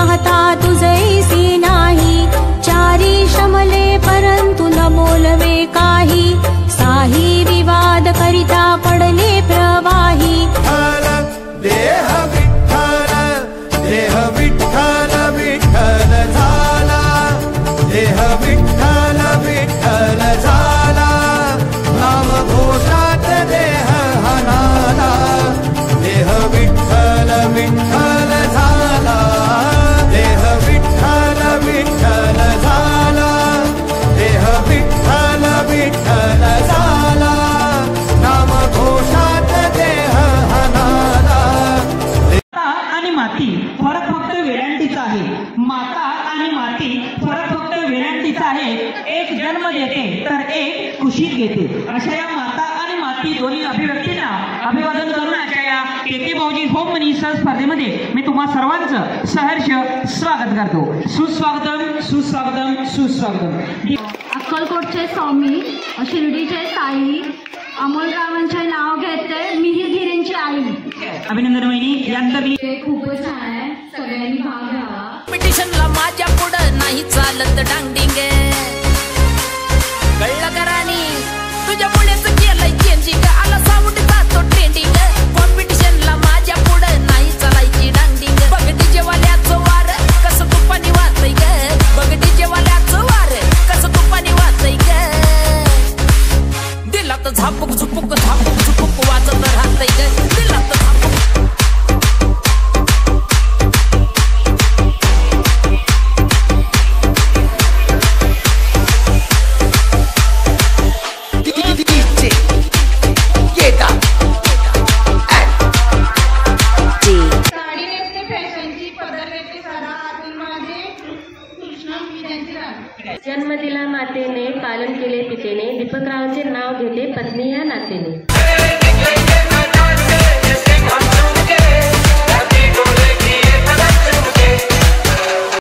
पाहता तुझैसी नाही, चारी श्रमले परंतु न बोलवे काही, साही विवाद करिता पडले प्रवाही। देह विठ्ठल देह विठ्ठल विठ्ठल झाला, देह विठ्ठल विठ्ठल झाला, नाम घोषात देह हनाला, देह विठ्ठल विठ्ठल झाला, देह विठ्ठल विठ्ठल झाला, देह विठ्ठल विठ्ठल झाला, नाम घोषात देह हनाला। आणि माती फरक फक्त वेलांटीचा आहे, माता आणि माती फरक फक्त वेलांटीचा आहे, एक जन्म देते तर एक कुशीत घेते। अशा या माता आणि माती दोन्ही अभिव्यक्तींना अभिवादन करून अशा या केके भाऊजी होम मनी सह स्पर्धेमध्ये मी तुम्हा सर्वांचं सहर्ष स्वागत करतो। सुस्वागतम सुस्वागतम सुस्वागतम। अक्कलकोटचे स्वामी, शिर्डीचे साई, अमोलरावांचे नाव घेते, मिहिर गिरींची आई। अभिनंदन वहिनी। यानंतर खूपच छान आहे, सगळ्यांनी भाग घ्यावा। कॉम्पिटिशनला माझ्या पुढं नाही चालत डांगडिंग, कळलं का राणी तुझ्या मुळेच केलंय चेंजिंग, आला साऊंड जातो ट्रेंडिंग, कॉम्पिटिशनला माझ्या पुढं नाही चालायची डांगडिंग, बघ डीजे वाल्याचं वार कसं तुपानी वाजतंय ग, बघ डीजे वाल्याचं वार कसं तुपानी वाजतंय ग, दिलात झापूक झुपूक झापूक झुपूक वाजत राहतंय ग, दिलात झापूक। जन्म दिला मातेने, पालन केले पितेने, दीपकरावांचे नाव घेते पत्नी या नातेने।